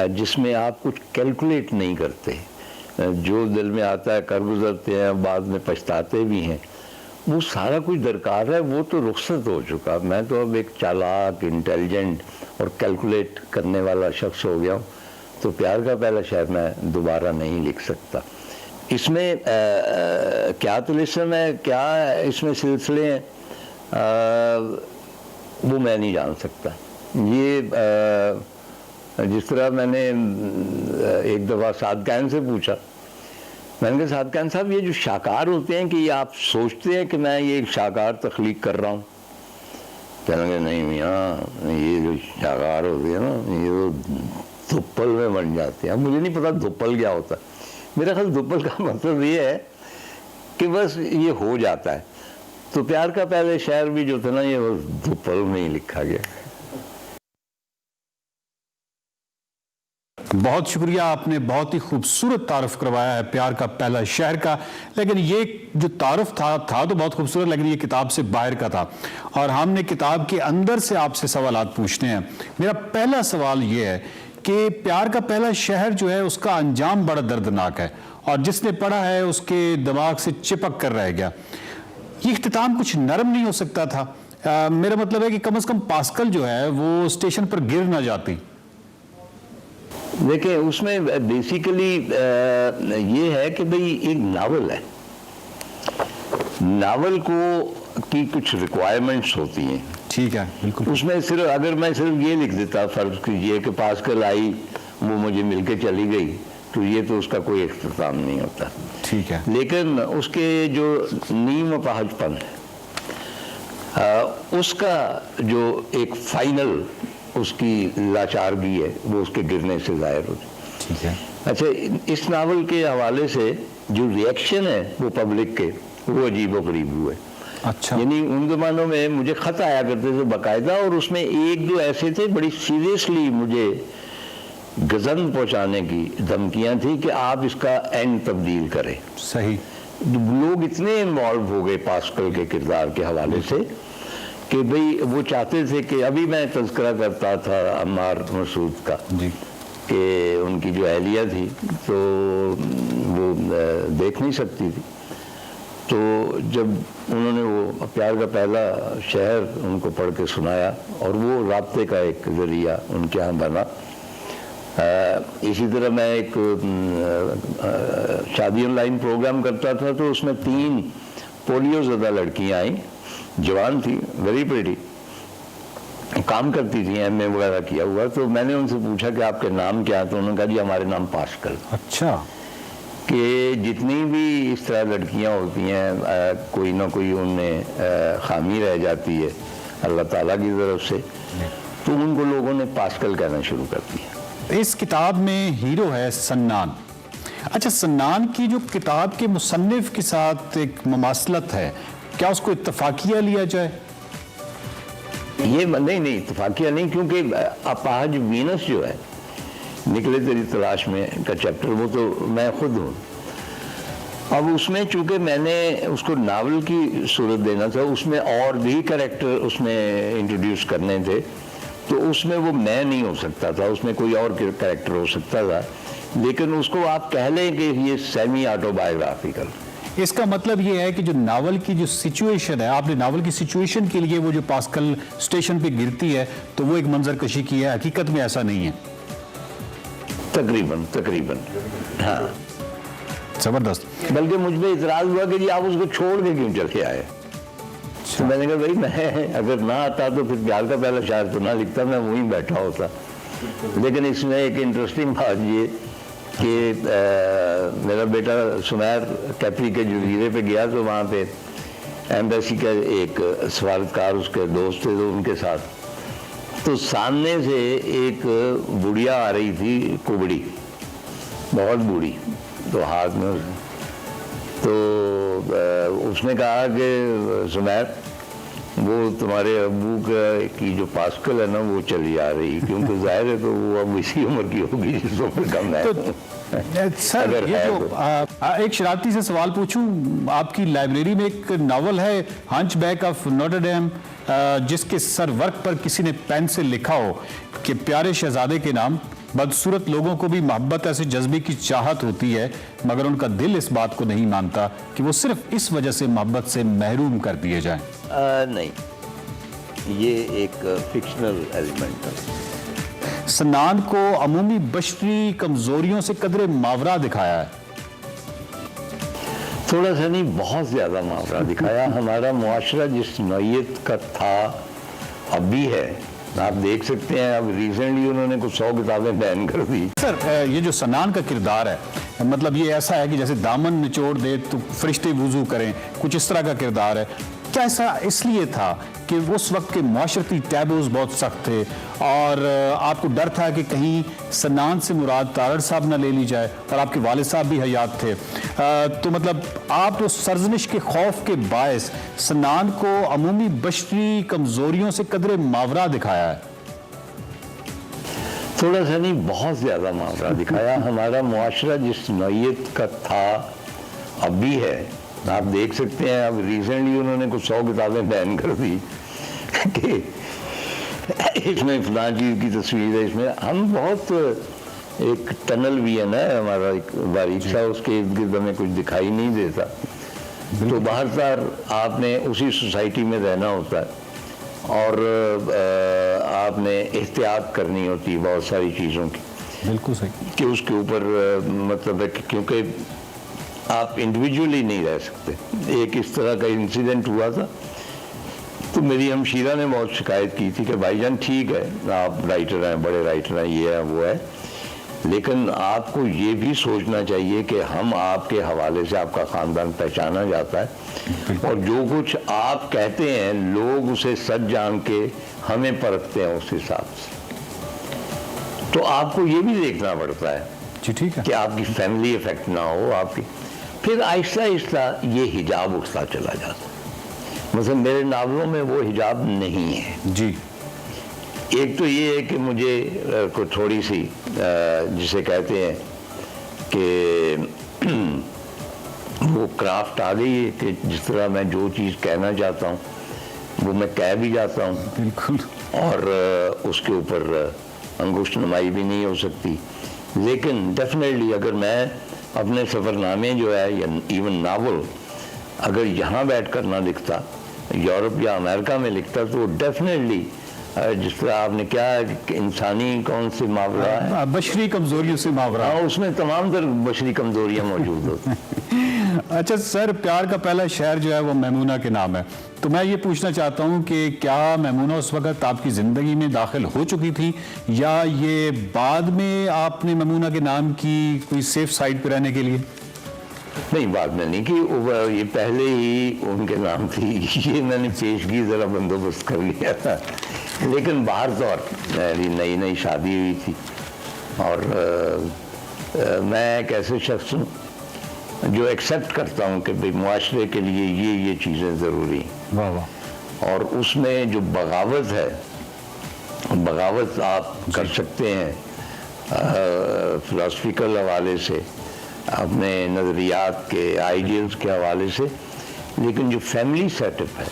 I: जिसमें आप कुछ कैलकुलेट नहीं करते, जो दिल में आता है कर गुजरते हैं, बाद में पछताते भी हैं, वो सारा कुछ दरकार है, वो तो रुखसत हो चुका। मैं तो अब एक चालाक, इंटेलिजेंट और कैलकुलेट करने वाला शख्स हो गया हूँ, तो प्यार का पहला शहर मैं दोबारा नहीं लिख सकता। इसमें क्या तिलिस्म है, क्या इसमें सिलसिले हैं, वो मैं नहीं जान सकता। ये जिस तरह मैंने एक दफ़ा सादकान से पूछा, मैंने कहा सादकान साहब ये जो शाकार होते हैं कि ये आप सोचते हैं कि मैं ये एक शाकार तख्लीक कर रहा हूँ? कहने लगे नहीं मियाँ, ये जो शाकार होते हैं ना ये तो धुप्पल में बन जाते हैं। अब मुझे नहीं पता धुप्पल क्या होता, मेरा ख्याल धुप्पल का मतलब ये है कि बस ये हो जाता है। तो प्यार का पहले शहर भी जो था ना, ये बस 2 पल में ही लिखा गया।
G: बहुत शुक्रिया, आपने बहुत ही खूबसूरत तारुफ करवाया है प्यार का पहला शहर का। लेकिन ये जो तारुफ था तो बहुत खूबसूरत, लेकिन ये किताब से बाहर का था और हमने किताब के अंदर से आपसे सवालात पूछने हैं। मेरा पहला सवाल ये है कि प्यार का पहला शहर जो है उसका अंजाम बड़ा दर्दनाक है और जिसने पढ़ा है उसके दिमाग से चिपक कर रह गया। ये इख्तिताम कुछ नरम नहीं हो सकता था? मेरा मतलब है कि कम से कम पास्कल जो है वो स्टेशन पर गिर ना जाती।
I: देखिए, उसमें बेसिकली ये है कि भाई एक नावल है, नावल को की कुछ रिक्वायरमेंट्स होती हैं।
G: ठीक है, बिल्कुल।
I: उसमें सिर्फ अगर मैं सिर्फ ये लिख देता, फर्ज कीजिए कि पास्कल आई, वो मुझे मिलके चली गई, तो ये तो उसका कोई इख्तिताम नहीं होता।
G: ठीक है।
I: लेकिन उसके जो नीम पहाजपन है, उसका जो एक फाइनल उसकी लाचारगी है, वो उसके गिरने से जाहिर होती है।
G: ठीक है।
I: अच्छा, इस नावल के हवाले से जो रिएक्शन है वो पब्लिक के, वो अजीबोगरीब हुए।
G: अच्छा।
I: यानी उन जमानों में मुझे खत आया करते थे बाकायदा, और उसमें 1-2 ऐसे थे बड़ी सीरियसली मुझे गजन पहुंचाने की धमकियां थी कि आप इसका एंड तब्दील करें।
G: सही।
I: लोग इतने इन्वॉल्व हो गए पास्कल के किरदार के हवाले से कि भाई वो चाहते थे कि, अभी मैं तज़किरा करता था अम्मार मसूद का
G: जी,
I: कि उनकी जो अहलिया थी तो वो देख नहीं सकती थी, तो जब उन्होंने वो प्यार का पहला शहर उनको पढ़ के सुनाया और वो राब्ते का एक ज़रिया उनके यहाँ बना। इसी तरह मैं एक शादी ऑनलाइन प्रोग्राम करता था, तो उसमें 3 पोलियो ज़दा लड़कियाँ आई, जवान थी, वेरी प्रिटी, काम करती थी, एमए वगैरह किया हुआ। तो मैंने उनसे पूछा कि आपके नाम क्या है, तो उन्होंने कहा जी हमारे नाम पास्कल।
G: अच्छा।
I: कि जितनी भी इस तरह लड़कियां होती हैं, कोई ना कोई उनमें खामी रह जाती है अल्लाह ताला की तरफ से, तो उनको लोगों ने पास्कल कहना शुरू कर दिया।
G: इस किताब में हीरो है सन्नान। अच्छा, सन्नान की जो किताब के मुसन्निफ के साथ एक मुमासलत है, क्या उसको इत्तफाकिया लिया जाए?
I: ये नहीं इत्तफाकिया नहीं, क्योंकि अपाहज वीनस जो है, निकले तेरी तलाश में का चैप्टर, वो तो मैं खुद हूँ। अब उसमें चूंकि मैंने उसको नावल की सूरत देना था, उसमें और भी कैरेक्टर उसमें इंट्रोड्यूस करने थे, तो उसमें वो मैं नहीं हो सकता था, उसमें कोई और कैरेक्टर हो सकता था, लेकिन उसको आप कह लें कि ये सेमी ऑटोबायोग्राफिकल।
G: इसका मतलब ये है कि जो नावल की जो सिचुएशन है, आपने नावल की सिचुएशन के लिए वो जो पास्कल स्टेशन पे गिरती है, तो वो एक मंजर कशी की है, हकीकत में ऐसा नहीं है।
I: तकरीबन हाँ,
G: जबरदस्त।
I: बल्कि मुझ पे इतराज हुआ कि जी आप उसको छोड़ के क्यों चले आए। तो मैंने कहा भाई मैं अगर ना आता तो फिर प्यार का पहला शायर तो ना लिखता, मैं वहीं बैठा होता। लेकिन इसमें एक इंटरेस्टिंग बात ये कि मेरा बेटा सुमैर कैपरी के जजीरे पे गया, तो वहाँ पे एम्बेसी का एक सफारतकार उसके दोस्त थे, तो उनके साथ, तो सामने से एक बुढ़िया आ रही थी, कुबड़ी, बहुत बूढ़ी, तो हाथ में, तो उसने कहा कि सुमैर वो तुम्हारे अब्बू की जो पास्कल है ना वो चली आ रही, क्योंकि जाहिर है तो वो अब इसी उम्र की होगी जिस उम्र का मैं।
G: तो सर ये जो एक शरारती से सवाल पूछूं, आपकी लाइब्रेरी में एक नावल है हंचबैक ऑफ नोटर डेम, जिसके सर वर्क पर किसी ने पेन से लिखा हो कि प्यारे शहजादे के नाम बदसूरत लोगों को भी मोहब्बत ऐसे जज्बे की चाहत होती है, मगर उनका दिल इस बात को नहीं मानता कि वो सिर्फ इस वजह से मोहब्बत से महरूम कर दिए जाएं।
I: नहीं, ये एक फिक्शनल एलिमेंट है।
G: सन्नान को अमूमी बशरी कमजोरियों से कदरे मावरा दिखाया है।
I: थोड़ा सा नहीं, बहुत ज्यादा मावरा दिखाया। हमारा मुआशरा जिस नौयत का था अब भी है, आप देख सकते हैं। अब रिसेंटली उन्होंने कुछ 100 किताबें बैन कर दी।
G: सर ये जो सन्नान का किरदार है, मतलब ये ऐसा है कि जैसे दामन निचोड़ दे तो फरिश्ते वुजू करें, कुछ इस तरह का किरदार है। क्या ऐसा इसलिए था कि उस वक्त के माशरती टैबूज बहुत सख्त थे और आपको डर था कि कहीं सन्नान से मुराद तारड़ साहब ना ले ली जाए, और आपके वालिद साहब भी हयात थे। तो मतलब आप तो सरजनिश के खौफ के बायस सन्नान को अमूमी बशरी कमजोरियों से कदरे मावरा दिखाया है।
I: थोड़ा सा नहीं, बहुत ज़्यादा मामला दिखाया। हमारा मुआशरा जिस नौयत का था अब भी है, आप देख सकते हैं। अब रिसेंटली उन्होंने कुछ 100 किताबें बैन कर दी कि इसमें फलां चीज़ की तस्वीर है, इसमें हम बहुत एक टनल भी है ना हमारा एक बारीक सा, उसके इर्द गिर्द हमें कुछ दिखाई नहीं देता। तो बाहर तार आपने उसी सोसाइटी में रहना होता है और आपने एहतियात करनी होती है बहुत सारी चीज़ों की।
G: बिल्कुल सही
I: कि उसके ऊपर मतलब है कि क्योंकि आप इंडिविजुअली नहीं रह सकते। एक इस तरह का इंसिडेंट हुआ था तो मेरी हमशीरा ने बहुत शिकायत की थी कि भाईजान ठीक है आप राइटर हैं, बड़े राइटर हैं, ये है वो है, लेकिन आपको ये भी सोचना चाहिए कि हम आपके हवाले से आपका ख़ानदान पहचाना जाता है और जो कुछ आप कहते हैं लोग उसे सच जान के हमें परखते हैं उस हिसाब से। तो आपको ये भी देखना पड़ता है
G: जी, ठीक है,
I: कि आपकी फैमिली इफेक्ट ना हो आपकी। फिर आहिस्ता आहिस्ता ये हिजाब उठता चला जाता है। मतलब मेरे नावलों में वो हिजाब नहीं है
G: जी।
I: एक तो ये है कि मुझे को थोड़ी सी जिसे कहते हैं कि वो क्राफ्ट आ गई है कि जिस तरह मैं जो चीज़ कहना चाहता हूँ वो मैं कह भी जाता हूँ,
G: बिल्कुल,
I: और उसके ऊपर अंगुष्ठ नुमाई भी नहीं हो सकती। लेकिन डेफिनेटली अगर मैं अपने सफ़रनामे जो है या इवन नावल अगर यहाँ बैठ कर ना लिखता, यूरोप या अमेरिका में लिखता, तो डेफिनेटली जिस तरह आपने क्या कि इंसानी कौन सी मावरा है,
G: बशरी कमजोरियों से मावरा,
I: हाँ उसमें तमाम तर बशरी कमजोरियाँ मौजूद होती हैं।
G: अच्छा सर, प्यार का पहला शहर जो है वो मैमूना के नाम है, तो मैं ये पूछना चाहता हूँ कि क्या मैमूना उस वक्त आपकी ज़िंदगी में दाखिल हो चुकी थी या ये बाद में आपने मैमूना के नाम की कोई सेफ साइड पर रहने के लिए?
I: नहीं, बाद में नहीं कि ये पहले ही उनके नाम थी, ये मैंने पेशगी ज़रा बंदोबस्त कर लिया था। लेकिन बाहर तो और मेरी नई नई शादी हुई थी और मैं एक ऐसे शख्स हूँ जो एक्सेप्ट करता हूँ कि भाई मुआशरे के लिए ये चीज़ें ज़रूरी हैं।
G: वाह वाह।
I: और उसमें जो बगावत है, बगावत आप कर सकते हैं फ़िलासफ़िकल हवाले से, अपने नज़रियात के आइडियल्स के हवाले से, लेकिन जो फैमिली सेटअप है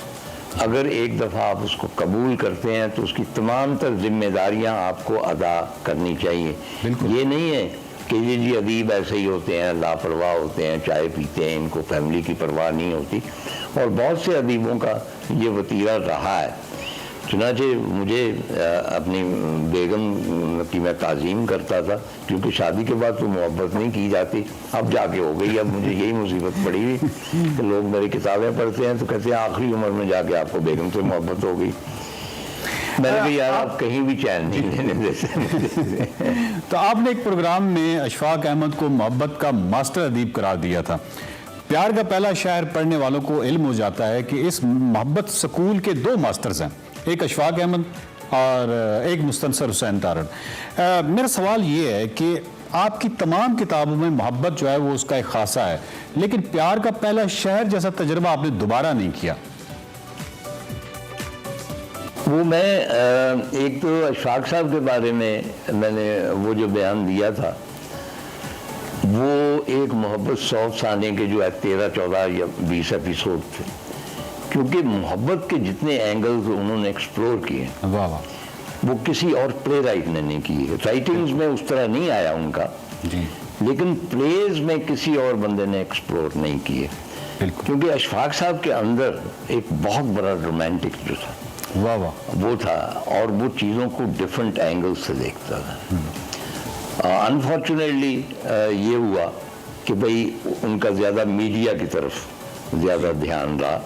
I: अगर एक दफ़ा आप उसको कबूल करते हैं तो उसकी तमाम तर जिम्मेदारियाँ आपको अदा करनी चाहिए। ये नहीं है कि ये जी अदीब ऐसे ही होते हैं, लापरवाह होते हैं, चाय पीते हैं, इनको फैमिली की परवाह नहीं होती, और बहुत से अदीबों का ये वतीरा रहा है। चुनांचे मुझे अपनी बेगम की मैं ताज़ीम करता था, क्योंकि शादी के बाद तो मोहब्बत नहीं की जाती, अब जाके हो गई। अब मुझे यही मुसीबत पड़ी हुई कि लोग मेरी किताबें पढ़ते हैं तो कहते हैं आखिरी उम्र में जाके आपको बेगम से मोहब्बत हो गई। मैंने कहा यार आप कहीं भी चैन नहीं लेने देते।
G: तो आपने एक प्रोग्राम में अशफाक अहमद को मोहब्बत का मास्टर अदीब करार दिया था। प्यार का पहला शायर पढ़ने वालों को इल्म हो जाता है कि इस मोहब्बत स्कूल के 2 मास्टर्स हैं, एक अशफाक अहमद और एक मुस्तनसर हुसैन तारड़। मेरा सवाल ये है कि आपकी तमाम किताबों में मोहब्बत जो है वो उसका एक खासा है, लेकिन प्यार का पहला शहर जैसा तजुर्बा आपने दोबारा नहीं किया।
I: वो मैं एक तो अशफाक साहब के बारे में मैंने वो जो बयान दिया था वो एक मोहब्बत 100 अफसाने के जो है 13, 14 या 20 एपिसोड थे, क्योंकि मोहब्बत के जितने एंगल्स उन्होंने एक्सप्लोर किए
G: वाह वाह,
I: वो किसी और प्ले राइट ने नहीं किए। राइटिंग्स में उस तरह नहीं आया उनका
G: जी,
I: लेकिन प्लेज में किसी और बंदे ने एक्सप्लोर नहीं किए, क्योंकि अशफाक साहब के अंदर एक बहुत बड़ा रोमांटिक जो था
G: वाह वाह
I: वो था, और वो चीज़ों को डिफरेंट एंगल से देखता था। अनफॉर्चुनेटली ये हुआ कि भाई उनका ज़्यादा मीडिया की तरफ ज़्यादा ध्यान रहा,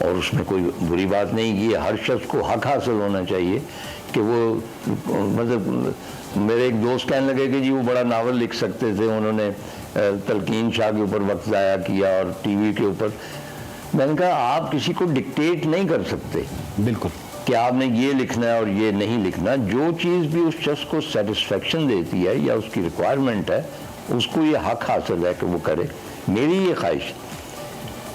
I: और उसमें कोई बुरी बात नहीं की। हर शख्स को हक हासिल होना चाहिए कि वो मतलब मेरे एक दोस्त कहने लगे कि जी वो बड़ा नावल लिख सकते थे, उन्होंने तलकीन शाह के ऊपर वक्त ज़ाया किया और टीवी के ऊपर। मैंने कहा आप किसी को डिक्टेट नहीं कर सकते
G: बिल्कुल
I: कि आपने ये लिखना है और ये नहीं लिखना। जो चीज़ भी उस शख्स को सेटिस्फेक्शन देती है या उसकी रिक्वायरमेंट है, उसको ये हक हासिल है कि वो करे। मेरी ये ख्वाहिश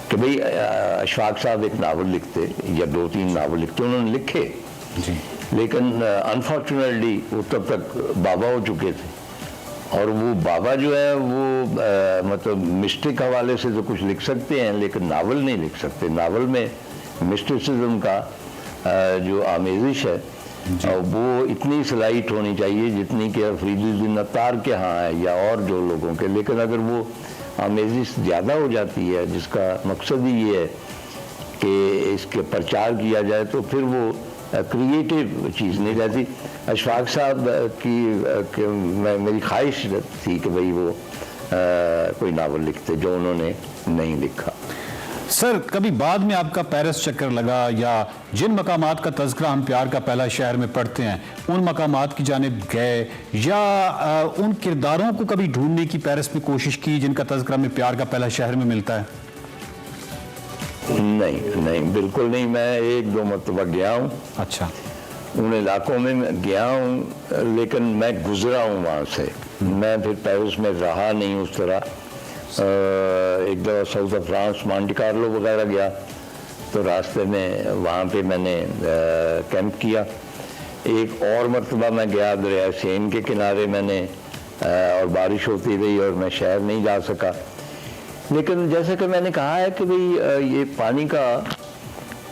I: कि भाई अशफाक साहब एक नावल लिखते या 2-3 नावल लिखते, उन्होंने लिखे
G: जी,
I: लेकिन अनफॉर्चुनेटली वो तब तक बाबा हो चुके थे, और वो बाबा जो है वो मतलब मिस्टिक हवाले से तो कुछ लिख सकते हैं लेकिन नावल नहीं लिख सकते। नावल में मिस्टिसिज्म का जो आमेजिश है वो इतनी सलाहियत होनी चाहिए जितनी कि फरीदुद्दीन अत्तार के यहाँ है या और जो लोगों के। लेकिन अगर वो आमेजिश ज़्यादा हो जाती है जिसका मकसद ही ये है कि इसके प्रचार किया जाए, तो फिर वो क्रिएटिव चीज़ नहीं रहती। अशफाक साहब की मेरी ख्वाहिश थी कि भाई वो कोई नावल लिखते, जो उन्होंने नहीं लिखा।
G: सर कभी बाद में आपका पेरिस चक्कर लगा या जिन मकामात का तज़किरा हम प्यार का पहला शहर में पढ़ते हैं उन मकामात की जानिब गए, या उन किरदारों को कभी ढूंढने की पेरिस में कोशिश की जिनका तज़किरा में प्यार का पहला शहर में मिलता है?
I: नहीं, बिल्कुल नहीं। मैं 1-2 मरतबा गया हूँ, अच्छा, उन इलाकों में गया हूँ, लेकिन मैं गुजरा हूँ वहाँ से। मैं फिर पेरिस में रहा नहीं उस तरह। एक दफ़ा south of France Monte Carlo वगैरह गया तो रास्ते में वहाँ पे मैंने कैंप किया। एक और मरतबा मैं गया दरिया सेन के किनारे मैंने, और बारिश होती रही और मैं शहर नहीं जा सका। लेकिन जैसे कि मैंने कहा है कि भाई ये पानी का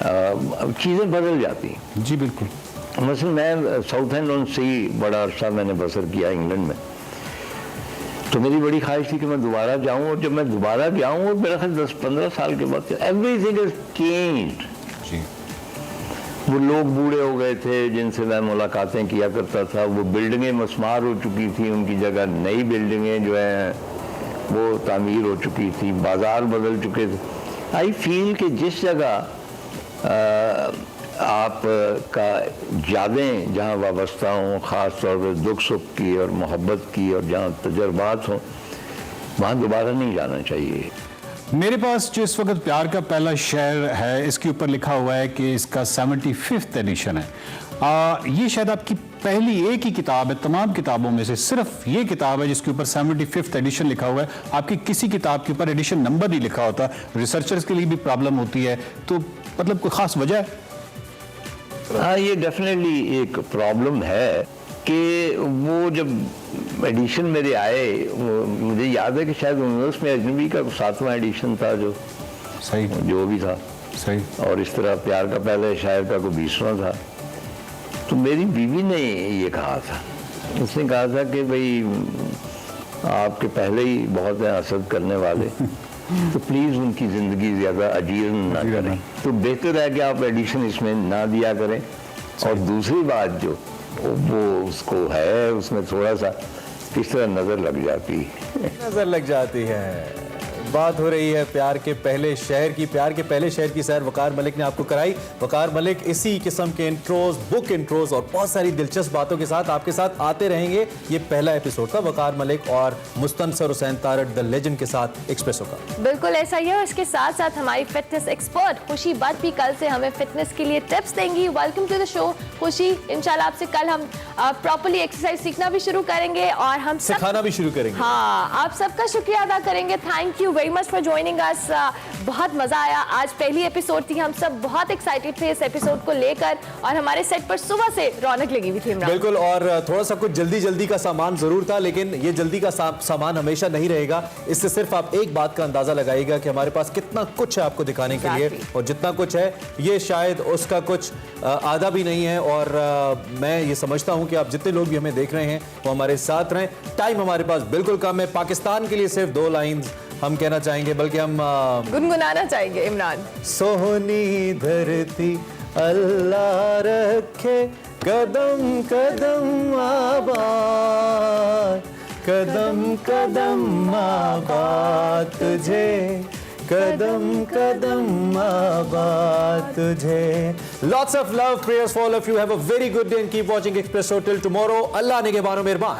I: चीज़ें बदल जाती हैं।
G: जी बिल्कुल।
I: मसलन मैं साउथ एंड ऑन सी बड़ा अरसा मैंने बसर किया इंग्लैंड में, तो मेरी बड़ी ख्वाहिश थी कि मैं दोबारा जाऊं, और जब मैं दोबारा गया हूं और मेरा ख्याल 10-15 साल के बाद एवरीथिंग इज चेंज्ड।
G: जी,
I: वो लोग बूढ़े हो गए थे जिनसे मैं मुलाकातें किया करता था, वो बिल्डिंगें मस्मार हो चुकी थी, उनकी जगह नई बिल्डिंगें जो हैं वो तामीर हो चुकी थी, बाजार बदल चुके थे। आई फील कि जिस जगह आप का यादें जहाँ वाबस्ता हों, ख़ास तौर पर दुख सुख की और मोहब्बत की, और जहाँ तजर्बात हों, वहाँ दोबारा नहीं जाना चाहिए।
G: मेरे पास जो इस वक्त प्यार का पहला शहर है, इसके ऊपर लिखा हुआ है कि इसका 75th एडिशन है। ये शायद आपकी पहली एक ही किताब है तमाम किताबों में से, सिर्फ ये किताब है जिसके ऊपर 75th एडिशन लिखा हुआ है। आपकी किसी किताब के ऊपर एडिशन नंबर नहीं लिखा होता। रिसर्चर्स के लिए भी प्रॉब्लम होती है, तो मतलब कोई ख़ास वजह है?
I: हाँ, ये डेफिनेटली एक प्रॉब्लम है कि वो जब एडिशन मेरे आए, मुझे याद है कि शायद यूनिवर्स में अजनबी का 7वां एडिशन था, जो
G: सही
I: जो भी था
G: सही,
I: और इस तरह प्यार का पहले शायर का कोई 20वां था। तो मेरी बीवी ने ये कहा था, उसने कहा था कि भाई आपके पहले ही बहुत हैं हसद करने वाले, तो प्लीज़ उनकी ज़िंदगी ज़्यादा अजीर्ण ना करें, तो बेहतर है कि आप एडिशन इसमें ना दिया करें। और दूसरी बात जो वो उसको है, उसमें थोड़ा सा किस तरह नज़र लग जाती है।
A: नजर लग जाती है। बात हो रही है प्यार के पहले शहर की। प्यार के पहले शहर की सैर वकार मलिक ने आपको कराई। वकार मलिक इसी किस्म के इंट्रोज, बुक इंट्रोज और बहुत सारी दिलचस्प बातों के साथ आपके साथ आते रहेंगे। ये पहला एपिसोड था वकार मलिक और मुस्तनसर हुसैन तारड़ द लेजेंड के साथ एक्सप्रेसो का।
B: बिल्कुल ऐसा ही है। और इसके साथ साथ हमारी फिटनेस एक्सपर्ट खुशी भट्ट भी कल से हमें फिटनेस के लिए टिप्स देंगी। वेलकम टू द शो खुशी। इंशाल्लाह आपसे कल हम प्रॉपर्ली एक्सरसाइज सीखना भी शुरू करेंगे और हम
A: सिखाना भी शुरू करेंगे।
B: हाँ, आप सबका शुक्रिया अदा करेंगे। Thank you very much for joining अस। बहुत मजा आया। आज पहली एपिसोड थी, हम सब बहुत एक्साइटेड थे इस एपिसोड को लेकर, और हमारे सेट पर सुबह से रौनक लगी हुई थी।
A: बिल्कुल, और थोड़ा सा कुछ जल्दी का सामान जरूर था, लेकिन ये जल्दी का सामान हमेशा नहीं रहेगा। इससे सिर्फ आप एक बात का अंदाजा लगाइएगा कि हमारे पास कितना कुछ है आपको दिखाने के लिए, और जितना कुछ है ये शायद उसका कुछ आधा भी नहीं है। और मैं ये समझता हूं कि आप जितने लोग भी हमें देख रहे हैं वो हमारे साथ रहें। टाइम हमारे पास बिल्कुल कम है। पाकिस्तान के लिए सिर्फ 2 लाइंस हम कहना चाहेंगे, बल्कि हम
B: गुनगुनाना चाहेंगे। इमरान,
A: सोहनी धरती अल्लाह रखे, कदम कदम आबाद, कदम कदम आबाद तुझे, कदम कदम आबाद तुझे। Lots of love, prayers for all of you. Have a very good day and keep watching Expresso till tomorrow. अल्लाह ने के बानो मेहरबान।